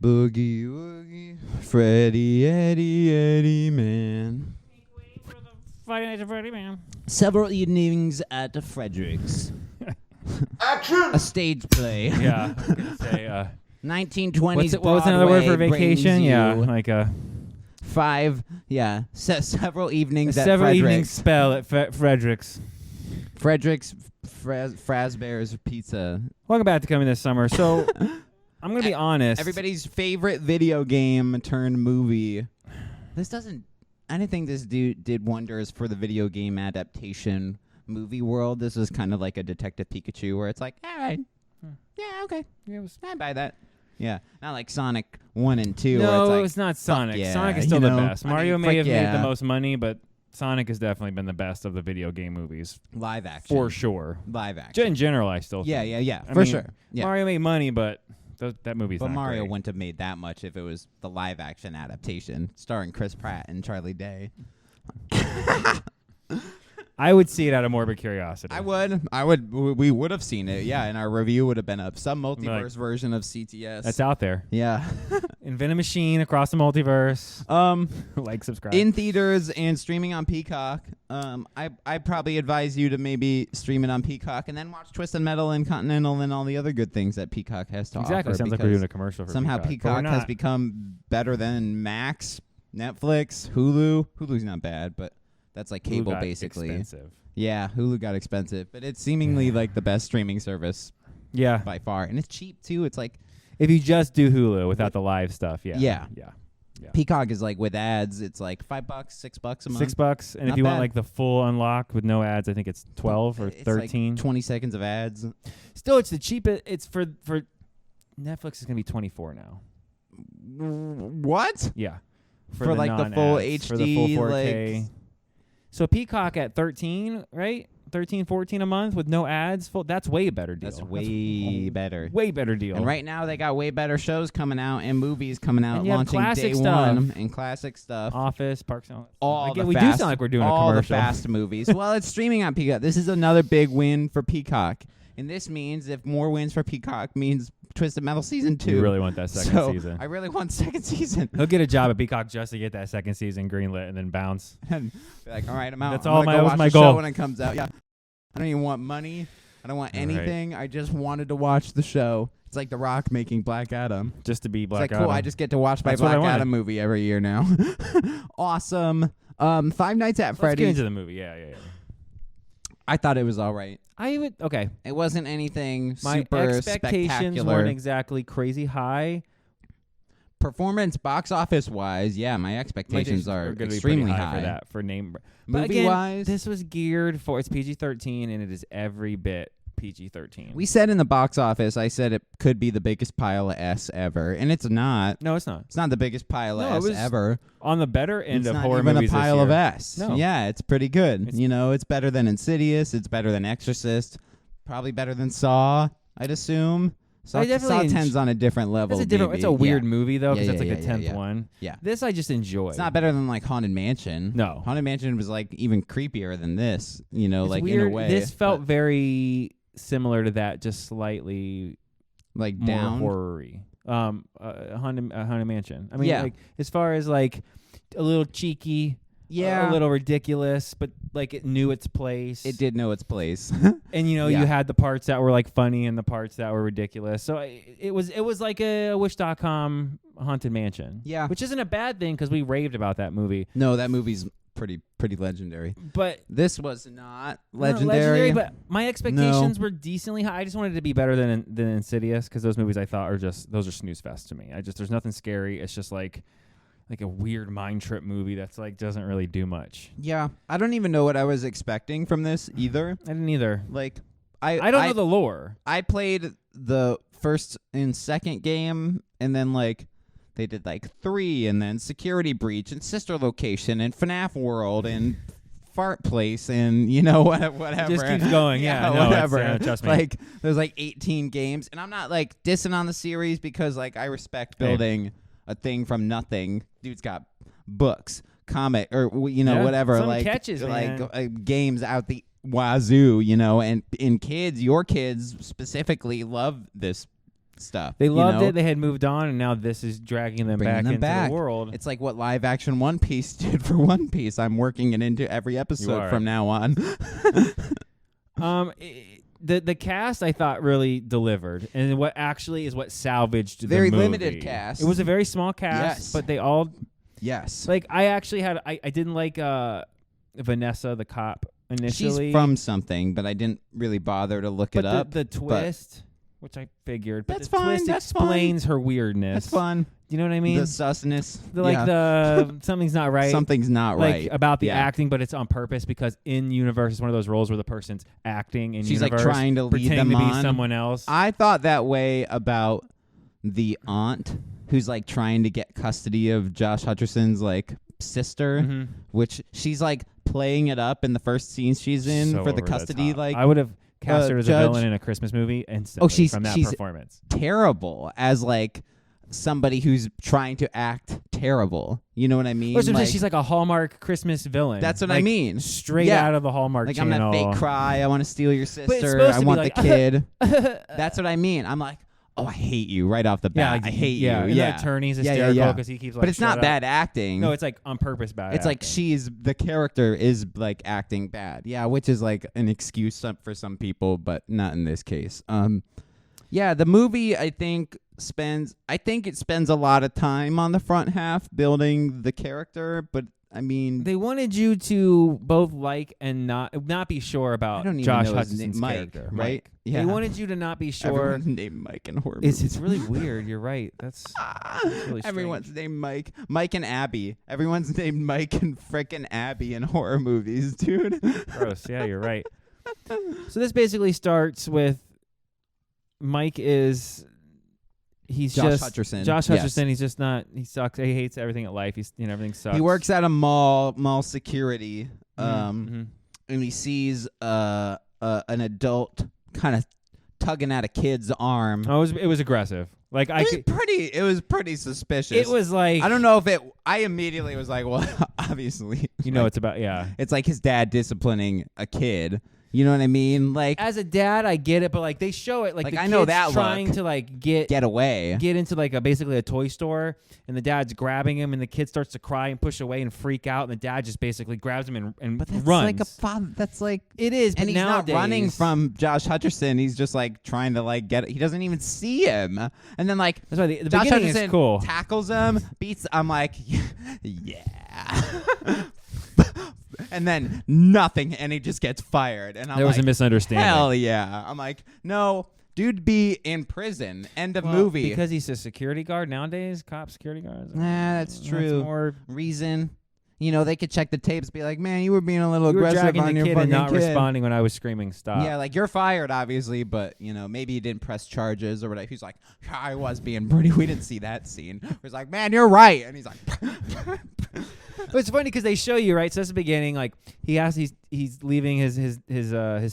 Boogie woogie, Freddy, Eddie, man. Wait for the Friday Night at Freddy, man. Several evenings at Frederick's. Action! A stage play. Yeah, I was gonna say. 1920s What was another word for Broadway vacation? brings Yeah, you like several evenings at several evening Frederick's. spell at Frederick's. Frederick's Fazbear's Pizza. Welcome back to Coming This Summer. So, I'm going to be honest. Everybody's favorite video game turned movie. I don't think this dude did wonders for the video game adaptation movie world. This was kind of like a Detective Pikachu where it's like, all right, yeah, okay, I buy that. Yeah, not like Sonic 1 and 2. where No, it's like, it's not Sonic. yeah, Sonic is still the best. I mean, Mario may have made yeah. the most money, but Sonic has definitely been the best of the video game movies. live action. For sure. Live action. In general, I still Yeah, think. yeah, I for mean, sure. Yeah. Mario made money, but that movie's But not Mario great. wouldn't have made that much if it was the live action adaptation starring Chris Pratt and Charlie Day. I would see it out of morbid curiosity. I would. We would have seen it. Yeah, and our review would have been up. Some multiverse version of CTS. That's out there. Yeah. Invent a machine across the multiverse. Like, subscribe. In theaters and streaming on Peacock. I probably advise you to maybe stream it on Peacock and then watch Twisted Metal and Continental and all the other good things that Peacock has to Exactly. offer. Sounds like we're doing a commercial for somehow Peacock. Peacock has become better than Max, Netflix, Hulu. Hulu's not bad, but that's like cable got basically. Expensive. Yeah, Hulu got expensive, but it's seemingly like the best streaming service Yeah. by far, and it's cheap too. It's like If you just do Hulu without the live stuff, yeah. Yeah. Yeah. Peacock is like with ads. It's like $5, $6 a month. $6, and Not if you want bad. like the full unlock with no ads, I think it's 12 or It's 13. Like 20 seconds of ads. Still, it's the cheapest. It's for Netflix is gonna be 24 now. What? Yeah, For like the full non-ads, for the full HD, 4K. like So Peacock at 13, right? 13, 14 a month with no ads. Full. That's way better deal. that's way better. Way better deal. And right now they got way better shows coming out and movies coming out, And you have launching classic day stuff. one and classic stuff. Office, Parks and All Again, the we fast, do sound like we're doing a all commercial. the fast movies. Well, it's streaming on Peacock. This is another big win for Peacock, and this means if more wins for Peacock means Twisted Metal season 2. You really want that second so season. I really want second season. He'll get a job at Peacock just to get that second season greenlit and then bounce. And be like, all right, I'm out. That's I'm all gonna my- go that was watch my the goal. show when it comes out. Yeah, I don't even want money. I don't want Right. anything. I just wanted to watch the show. It's like The Rock making Black Adam. Just to be Black It's like, Adam. cool. I just get to watch my That's what I Black wanted. Adam movie every year now. Awesome. Five Nights at Let's get Freddy's. into the movie. Yeah. I thought it was all right. Okay. It wasn't anything My super expectations spectacular. weren't exactly crazy high. Performance, box office wise, yeah, my expectations are gonna be extremely pretty high. for that for name. But Movie again, wise, this was geared for it's PG-13 and it is every bit PG-13. we said in the box office, I said it could be the biggest pile of S ever, and it's not. No, it's not. It's not the biggest pile No, of it S was ever. On the better end It's of not horror even movies a pile this of year. S. No. Yeah, it's pretty good. It's- It's better than Insidious. It's better than Exorcist. Probably better than Saw, I'd assume. Saw, I definitely Saw 10's on a different level. It's a different. maybe. It's a weird Yeah. movie though, because Yeah, it's like yeah, the yeah, 10th yeah. one. Yeah. This I just enjoyed. It's not better than like Haunted Mansion. No. Haunted Mansion was like even creepier than this, you know, It's like weird. in a way. This felt but, very similar to that, just slightly like more down. horror-y. Haunted Mansion. I mean, Yeah. like as far as like a little cheeky, Yeah. a little ridiculous, but like it knew its place. It did know its place. And Yeah. you had the parts that were like funny and the parts that were ridiculous. So it was like a Wish.com Haunted Mansion. Yeah. Which isn't a bad thing because we raved about that movie. No, that movie's pretty legendary. But This was not not legendary. but my expectations were decently high. I just wanted it to be better than Insidious because those movies I thought are those are snooze fest to me. There's nothing scary. It's just like a weird mind trip movie that's like doesn't really do much. Yeah, I don't even know what I was expecting from this either. I didn't either. Like, I don't know the lore. I played the first and second game, and then like they did like 3, and then Security Breach, and Sister Location, and FNAF World, and Fart Place, and you know whatever. It just keeps going. Yeah, no, whatever. trust me. Like there's like 18 games, and I'm not like dissing on the series because like I respect building a thing from nothing. Dude's got books, comic, or Yeah, whatever. some Like catches, like man. games out the wazoo, and kids, your kids specifically love this stuff. They loved know? it. They had moved on, and now this is dragging them Bringing back them into back. the world. It's like what live action One Piece did for One Piece. I'm working it into every episode from now on. The cast I thought really delivered, and what actually is what salvaged the Very movie. limited cast. It was a very small cast, Yes. but they all Yes. I actually had I didn't like Vanessa the cop initially. She's from something, but I didn't really bother to look but it up. the twist, which I figured, but That's the fine, twist that's explains her weirdness. That's fun. You know what I mean? The susness. The something's not right. Something's not like right. about the Yeah. acting, but it's on purpose because in universe it's one of those roles where the person's acting in She's universe, like trying to lead pretending them to be on. someone else. I thought that way about the aunt who's like trying to get custody of Josh Hutcherson's like sister, Mm-hmm. which she's like playing it up in the first scene she's in So for the over custody. top. Like I would have cast her as a judge. villain in a Christmas movie instantly she's- from that she's performance. terrible as like somebody who's trying to act terrible. You know what I mean? Listen, she's like a Hallmark Christmas villain. That's what I Like, mean. Straight Yeah. out of the Hallmark like I'm channel. that fake cry. I want to steal your it's sister. supposed I to be want like, the kid. That's what I mean. I'm like, oh, I hate you right off the Yeah, bat. like, I hate you. and Yeah, the attorney's Yeah, hysterical because he keeps like, but it's not shut up. bad acting. No, it's like on purpose bad. It's like acting. the character is like acting bad. Yeah, which is like an excuse for some people, but not in this case. Yeah, the movie I think it spends a lot of time on the front half building the character, but I mean, they wanted you to both like and not be sure I about don't even Josh know his Hutcherson's Mike, character, right? Mike. Yeah. They wanted you to not be sure. Everyone's named Mike in horror It's movies. really weird. You're right. That's really strange. Everyone's named Mike. Mike and Abby. Everyone's named Mike and frickin' Abby in horror movies, dude. Gross. Yeah, you're right. So this basically starts with Mike is he's Josh just Hutcherson. Josh Yes. Hutcherson. He's just not. He sucks. He hates everything at life. He's everything sucks. He works at a mall security, Mhm. and he sees an adult kind of tugging at a kid's arm. Oh, it was aggressive. Like It was pretty suspicious. It was like I don't know if I immediately was like, well, obviously, you know like, it's about it's like his dad disciplining a kid. You know what I mean? Like as a dad, I get it, but like they show it like the I know kid's that trying look. to like get away. into like basically a toy store, and the dad's grabbing him, and the kid starts to cry and push away and freak out, and the dad just basically grabs him and But that's runs. like a father. That's like It is, but and he's nowadays, not running from Josh Hutcherson. He's just like trying to like get. He doesn't even see him, and then like That's why the Josh beginning Hutcherson is cool. tackles him, beats. I'm like, yeah. And then nothing, and he just gets fired. And I'm There was like, a misunderstanding. hell yeah. I'm like, no, dude, be in prison. End of Well, movie. because he's a security guard nowadays. Cop security guards. Nah, that's true. More Reason. You know, they could check the tapes, be like, man, you were being a little you were aggressive dragging on the your kid fucking and not kid. responding when I was screaming stop. Yeah, like you're fired, obviously, but you know maybe you didn't press charges or whatever. He's like, I was being pretty. We didn't see that scene. He's like, man, you're right, and he's like, But it's funny because they show you, right? So that's the beginning. Like he's leaving his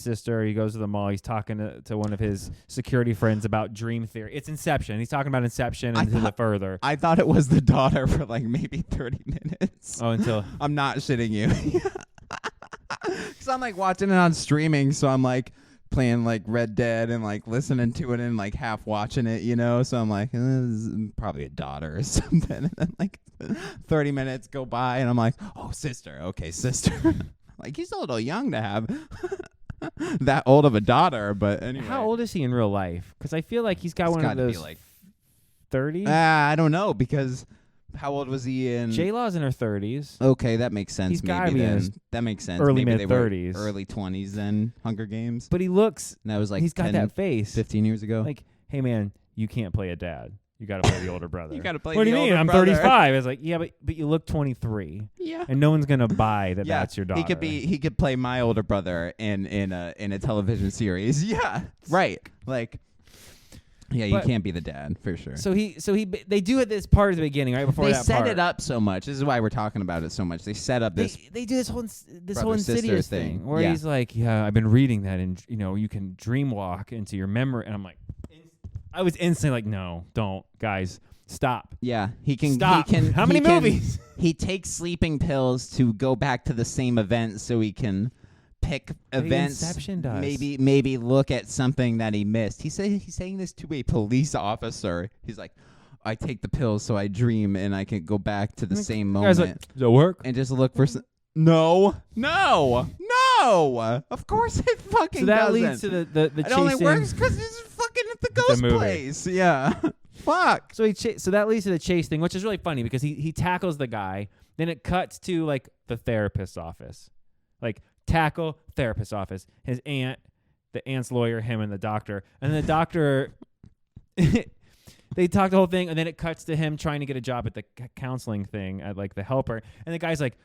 sister. He goes to the mall. He's talking to one of his security friends about dream theory. It's Inception. He's talking about Inception and the further. I thought it was the daughter for like maybe 30 minutes. Oh, until I'm not shitting you, because I'm like watching it on streaming, so I'm like playing like Red Dead and like listening to it and like half watching it, you know. So I'm like, this is probably a daughter or something. And then like 30 minutes go by, and I'm like, oh, sister, okay, sister. Like he's a little young to have that old of a daughter, but anyway. how old is he in real life? Because I feel like he's got It's one of gotta be those like 30s. I don't know, because how old was he in? J-Law's in her 30s. Okay, that makes sense. He's gotta maybe be in then. his That makes sense. early Maybe they were mid-30s. early 20s then. Hunger Games. But he looks. And that was like he's got 10, that face. 15 years ago. Like, hey man, you can't play a dad. You got to play the older brother. You gotta play What the do you mean? older I'm brother. 35. It's like, yeah, but you look 23, yeah. and no one's gonna buy that. Yeah, That's your daughter. He could play my older brother in a television series. Yeah, right. Like, yeah, you But- can't be the dad for sure. So they do it this part at the beginning, right before They that set part. it up so much. This is why we're talking about it so much. They set up this. They do this whole brother-sister Insidious thing. thing where Yeah. he's like, yeah, I've been reading that, and you can dream walk into your memory, and I'm like, I was instantly like, no, don't, guys, stop. Yeah, he can. Stop. He can. How many he can- movies? He takes sleeping pills to go back to the same event so he can pick events. Inception does. Maybe look at something that he missed. He's saying this to a police officer. He's like, I take the pills so I dream and I can go back to the same moment. Like, does it work? And just look for No. Of course it fucking So that doesn't. leads to the It chasing. only works because it's fucking at the ghost movie. place. Yeah. Fuck. So so that leads to the chase thing, which is really funny because he tackles the guy. Then it cuts to like the therapist's office, like tackle therapist's office. His aunt, the aunt's lawyer, him, and the doctor. And the doctor, they talk the whole thing, and then it cuts to him trying to get a job at the counseling thing, at like the helper. And the guy's like,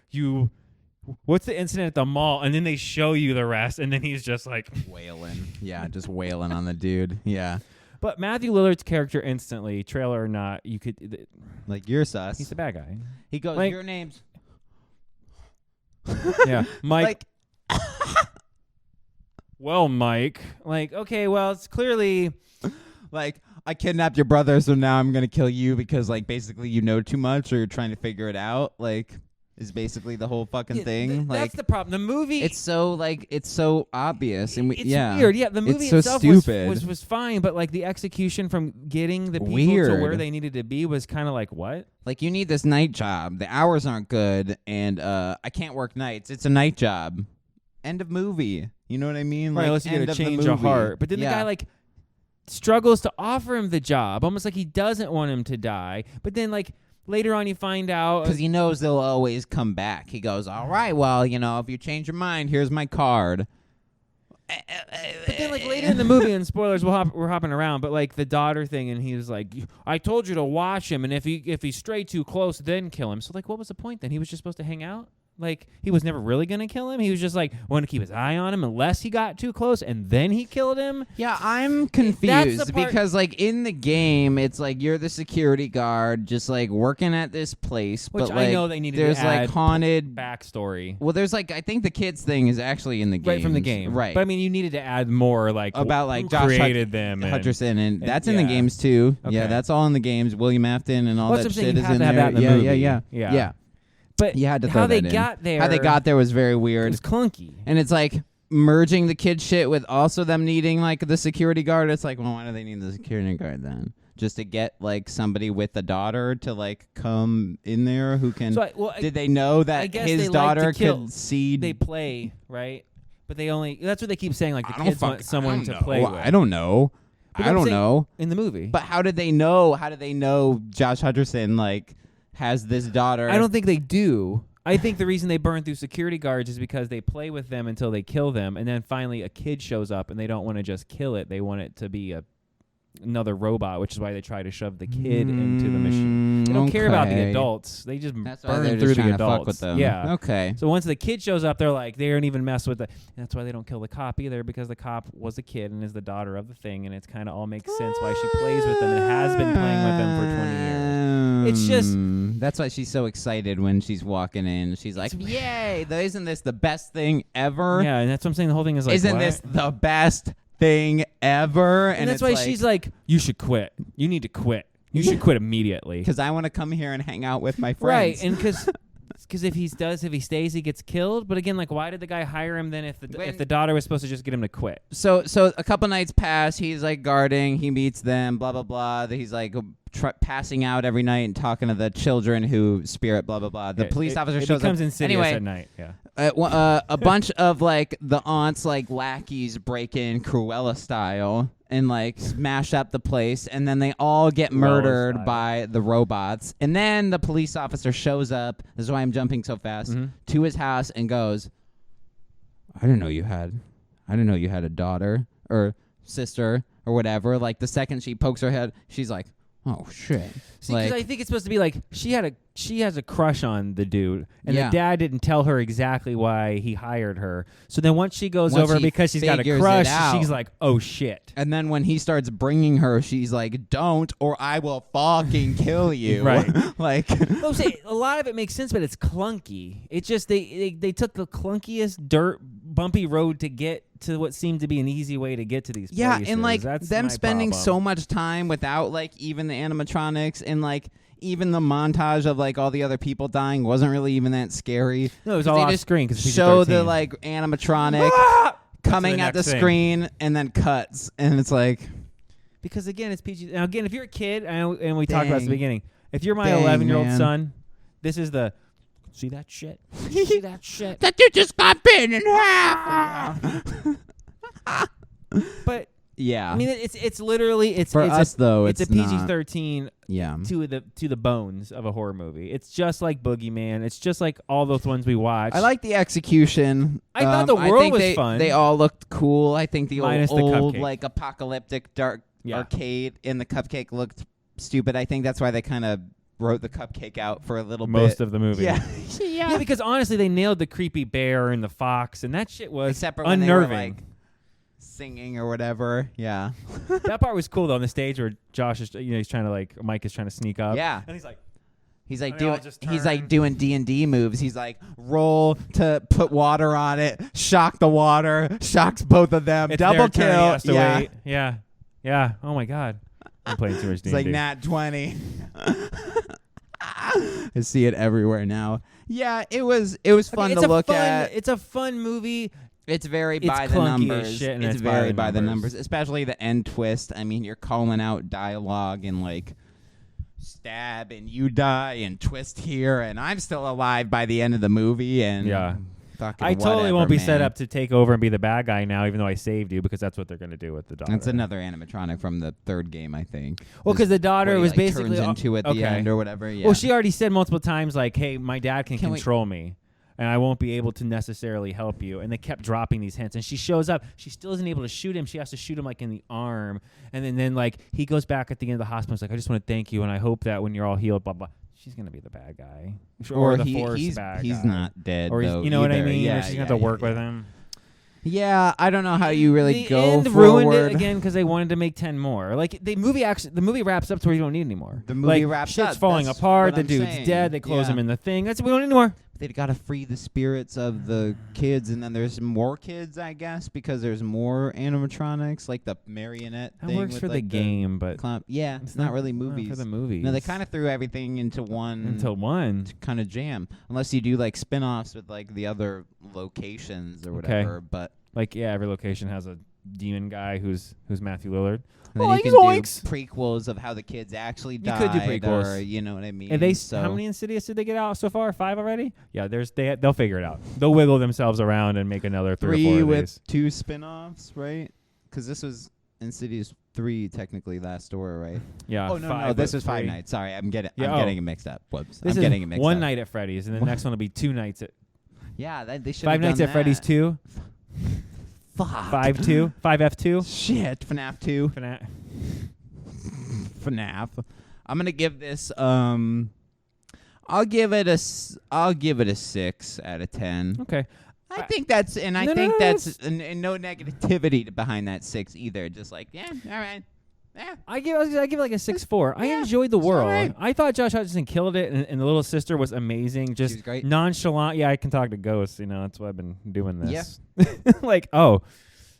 what's the incident at the mall? And then they show you the rest, and then he's just like wailing. Yeah, just wailing on the dude. Yeah. But Matthew Lillard's character instantly, trailer or not, you could Like, you're sus. he's the bad guy. He goes, like, your name's... Yeah, Mike. Like, well, Mike. Like, okay, well, it's clearly like, I kidnapped your brother, so now I'm going to kill you because, like, basically you know too much or you're trying to figure it out. Like, is basically the whole fucking thing. Like, that's the problem. The movie, it's so obvious. And it's weird. Yeah, the movie it's so itself stupid. was fine, but like the execution from getting the people Weird. to where they needed to be was kind of like, what? Like, you need this night job. The hours aren't good, and I can't work nights. It's a night job. End of movie. You know what I mean? Right, like, unless you end get a of the change of movie. heart. But then the guy like struggles to offer him the job, almost like he doesn't want him to die. But then like later on you find out because he knows they'll always come back. He goes, all right, well, if you change your mind, here's my card. But then, like, later in the movie, and spoilers, we're hopping around, but, like, the daughter thing, and he was like, I told you to watch him, and if he strayed too close, then kill him. So, like, what was the point then? He was just supposed to hang out? Like, he was never really going to kill him? He was just, like, wanted to keep his eye on him unless he got too close, and then he killed him? Yeah, I'm confused because, like, in the game, it's like you're the security guard just, like, working at this place. Which but, like, I know they needed there's, to add like, haunted backstory. Well, there's, like, I think the kids thing is actually in the game. Right from the game. Right. But, I mean, you needed to add more, like, about, like, who Josh created them. Hutcherson, and that's in yeah. the games, too. Okay. Yeah, that's all in the games. William Afton and all Well, that that's what I'm shit saying, is you have in to have there. that in the movie. Yeah. Yeah. But you had to throw how they that in. got there. How they got there was very It weird. was clunky. And it's like merging the kid shit with also them needing like the security guard. It's like, well, why do they need the security guard then? Just to get like somebody with a daughter to like come in there who can. So did they know that his daughter could see? They play, right? But they only. That's what they keep saying. Like the kids want someone to play with. I don't know. I don't know. In the movie. But how did they know? How did they know Josh Hutcherson like has this daughter? I don't think they do. I think the reason they burn through security guards is because they play with them until they kill them, and then finally a kid shows up, and they don't want to just kill it. They want it to be another robot, which is why they try to shove the kid into the machine. They don't care about the adults. They just burn through the adults. Fuck with them. Yeah. Okay. So once the kid shows up, they're like, they don't even mess with it. That's why they don't kill the cop either, because the cop was a kid and is the daughter of the thing, and it's kind of all makes sense why she plays with them and has been playing with them for 20 years. It's just... That's why she's so excited when she's walking in. She's like, yay, isn't this the best thing ever? Yeah, and that's what I'm saying. The whole thing is like, isn't what? this the best thing ever? And that's why she's like, you should quit. You need to quit. You should quit immediately. Because I want to come here and hang out with my Right, friends. and because if he stays, he gets killed. But again, like, why did the guy hire him then if the daughter was supposed to just get him to quit? So a couple nights pass. He's like guarding. He meets them. Blah blah blah. He's like passing out every night and talking to the children who spirit. Blah blah blah. The police officer shows up. It becomes insidious at night. Yeah. A bunch of like the aunts like lackeys break in Cruella style and like smash up the place, and then they all get murdered by the robots. And then the police officer shows up. This is why I'm jumping so fast to his house and goes, I didn't know you had a daughter or sister or whatever. Like the second she pokes her head, she's like, oh shit. See, because I think it's supposed to be like she has a crush on the dude, and the dad didn't tell her exactly why he hired her. So then once she goes over because she's got a crush, she's like, oh shit. And then when he starts bringing her, she's like, don't, or I will fucking kill you. Right. Like, a lot of it makes sense, but it's clunky. It's just they took the clunkiest dirt bumpy road to get to what seemed to be an easy way to get to these places. And like That's them my spending problem. so much time without like even the animatronics, and like even the montage of like all the other people dying wasn't really even that scary. No, it was 'Cause all they off just screen because show the like animatronic coming at the next thing. screen and then cuts, and it's like, because again, it's PG. Now again, if you're a kid, and we talked about this at the Dang. beginning, if you're my Dang, 11-year-old man. son, this is the see that shit. See that shit. that you just got bitten in half. But Yeah, I mean, it's literally it's for it's us though, it's a not. PG-13 Yeah, to the bones of a horror movie. It's just like Boogeyman. It's just like all those ones we watched. I like the execution. I thought the I world think was fun. They all looked cool. I think the Minus the old cupcake. like apocalyptic dark Yeah. arcade in the cupcake looked stupid. I think that's why they kind of wrote the cupcake out for a little most bit. of the movie. Yeah, Yeah, because honestly, they nailed the creepy bear and the fox, and that shit was except for when they were unnerving. like singing or whatever. Yeah, That part was cool though on the stage where Josh is, he's trying to like Mike is trying to sneak up. Yeah. and he's like, he's like And they all doing just he's turn. like doing D&D moves. He's like roll to put water on it, shock the water, shocks both of them, it's double their turn, he kill. has to Yeah, wait. Yeah. Oh my god, I'm playing too much D&D. it's like nat 20. I see it everywhere now. Yeah, it was fun it's to a look fun, at. It's a fun movie. It's very It's by the clunky as numbers. shit, and It's it's by very the by the numbers. numbers, especially the end twist. I mean, you're calling out dialogue and like stab and you die and twist here, and I'm still alive by the end of the movie. And Yeah. fucking I totally whatever, won't be set man. up to take over and be the bad guy now, even though I saved you, because that's what they're going to do with the daughter. That's another animatronic from the third game, I think. Well, because the daughter Where he, was like, basically turns into at the okay. end or whatever. Yeah. Well, she already said multiple times, like, "Hey, my dad can Can we- control me, and I won't be able to necessarily help you." And they kept dropping these hints. And she shows up. She still isn't able to shoot him. She has to shoot him like in the arm. And then like he goes back at the end of the hospital. He's like, "I just want to thank you, and I hope that when you're all healed, blah blah." She's gonna be the bad guy, or the he's forced bad he's guy. not dead. Or he's, though, you know what I either. mean? Yeah, Or she's gonna yeah, have to yeah, work yeah. with him. Yeah, I don't know how you really the go end forward. ruined it again because they wanted to make 10 more. Like the movie wraps up to where you don't need anymore. The movie like, wraps shit's up. falling That's apart. what The I'm dude's saying. dead. They close Yeah. him in the thing. That's we don't need anymore. They got to free the spirits of the kids, and then there's more kids, I guess, because there's more animatronics, like the marionette That thing. works with for the like game, but clown. Yeah, it's not really movies. for the movies. No, they kind of threw everything into one until one. kind of jam, unless you do like spin-offs with like the other locations or Okay. whatever. But Like every location has a demon guy who's Matthew Lillard. and then Oh, you can yoinks. do prequels of how the kids actually You died, could do prequels. or you know what I mean. And so how many Insidious did they get out so far? 5 already? Yeah, they'll figure it out. They'll wiggle themselves around and make another 3 or 4 3 of with these. 2 spin-offs, right? Because this was Insidious 3 technically last door, right? Yeah. Oh no, 5 no, this with is 5 3. nights. Sorry, I'm getting Yeah, getting it mixed up. Whoops, This I'm is getting it mixed one up. night at Freddy's, and the next one will be 2 nights at Yeah, they should 5 nights at Freddy's 2. Fuck. 5F2. Shit, FNAF 2. FNAF. I'm gonna give this. I'll give it a 6 out of 10. Okay. I think that's, and I No, think no, that's and no negativity behind that 6 either. Just like, yeah, all right. Yeah. I give it like a 6.4. I Yeah, enjoyed the it's world. alright. I thought Josh Hutcherson killed it, and the little sister was amazing. Just was great. nonchalant. Yeah, I can talk to ghosts. That's why I've been doing this. Yeah. Like, oh,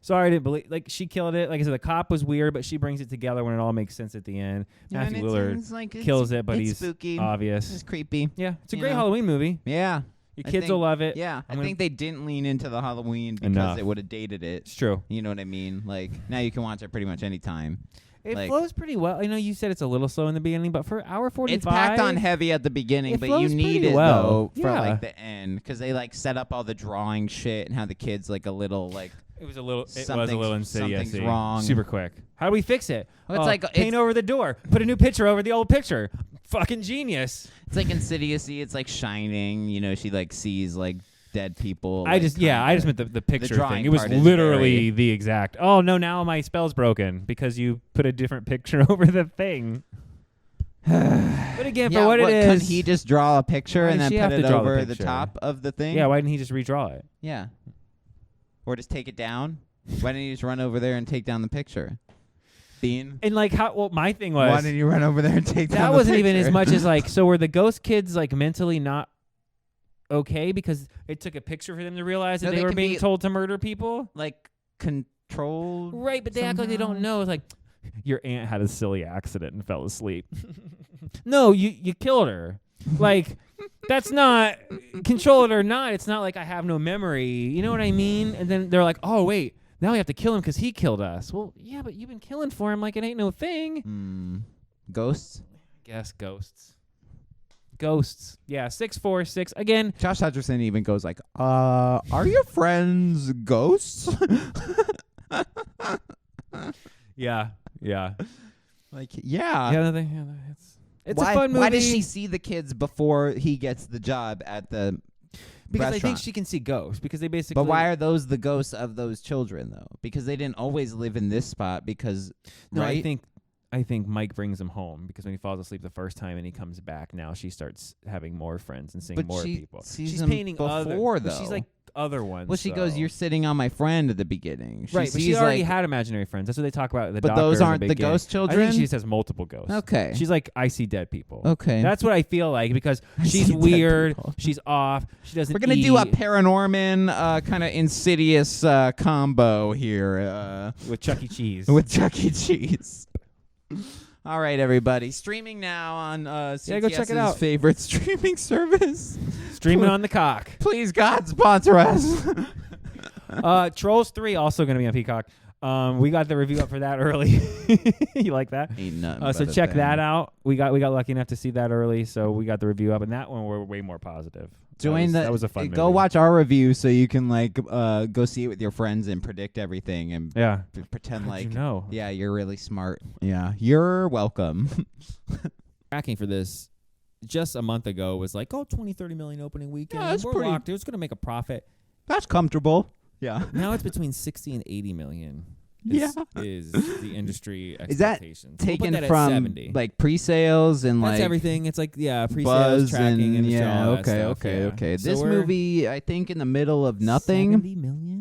sorry, I didn't believe. Like, she killed it. Like I said, the cop was weird, but she brings it together when it all makes sense at the end. Yeah, Matthew and Lillard it's like, kills it, but it's he's spooky. obvious. It's creepy. Yeah, it's a You great know. Halloween movie. Yeah. Your I kids think- will love it. Yeah, I'm I think they didn't lean into the Halloween because Enough. it would have dated it. It's true. You know what I mean? Like, now you can watch it pretty much any time. It Like- flows pretty well. I know you said it's a little slow in the beginning, but for hour 45, It's packed on heavy at the beginning, It but you flows need pretty it well. though for Yeah. like the end because they like set up all the drawing shit and how the kids like a little like. It was a little Something's insidious. wrong. Super quick. How do we fix it? Well, it's like- paint it's- over the door. Put a new picture over the old picture. Fucking genius. It's like Insidious-y. It's like Shining. You know, she like sees like dead people. I like, just meant the picture drawing thing. It was part is literally the exact. Oh no, now my spell's broken because you put a different picture over the thing. But again, Yeah, for what it couldn't is, he just draw a picture Why and does then she have put to it draw the over the picture? top of the thing? yeah. Why didn't he just redraw it? Yeah. Or just take it down. Why didn't you just run over there and take down the picture? Bean. And like how? Well, my thing Why was didn't you run over there and take down that the wasn't even as picture? much as like. So were the ghost kids like mentally not okay because it took a picture for them to realize that No, they they were can being be- told to murder people. Like controlled. Right, but they act like they don't somehow? know. It's like your aunt had a silly accident and fell asleep. No, you killed her. Like that's not control it or not. It's not like I have no memory. You know what I mean? And then they're like, oh wait, now we have to kill him because he killed us. Well, yeah, but you've been killing for him like it ain't no thing. Ghosts. Guess ghosts. Ghosts. Yeah, 646 again. Josh Hutcherson even goes like, are your friends ghosts? Yeah. Like, yeah. It's why, a fun movie. Why does she see the kids before he gets the job at the Because I think restaurant? she can see ghosts. Because they basically. But why are those the ghosts of those children, though? Because they didn't always live in this spot. Because No, right? I think Mike brings him home because when he falls asleep the first time and he comes back, now she starts having more friends and seeing But more she people. sees She's them painting before, other. though. She's like other ones. Well, she goes, "You're sitting on my friend" at the beginning. She right, but she sees, already like, had imaginary friends. That's what they talk about at the But doctor those in aren't the beginning. ghost I children? think she just has multiple ghosts. Okay. She's like, I see dead people. Okay. That's what I feel like because I she's see dead weird. people. She's off. She doesn't. We're gonna do a eat. Paranorman kind of insidious combo here With Chuck E. Cheese. with Chuck E. Cheese. All right, everybody. Streaming now on CTS's go check it out. favorite streaming service. Streaming on the cock. Please, God, sponsor us. Trolls 3 also going to be on Peacock. We got the review up for that early. You like that? Ain't nothing So but a check thing. that out. We got lucky enough to see that early, so we got the review up, and that one we're way more positive. That was a fun Go movie. watch our review so you can like go see it with your friends and predict everything and Yeah. pretend How'd like you know? yeah, you're really smart. Yeah, you're welcome. Tracking for this just a month ago was like, 20-30 million opening weekend. Yeah, that's we're pretty- locked. It was going to make a profit. That's comfortable. Yeah. Now it's between 60 and 80 million. Is the industry Is that expectations. We'll put taken that at from 70. like pre-sales and That's like everything. It's like pre-sales buzz tracking and yeah, all that okay, stuff, okay, yeah. okay. So This we're movie, I think, in the middle of nothing. 70 million.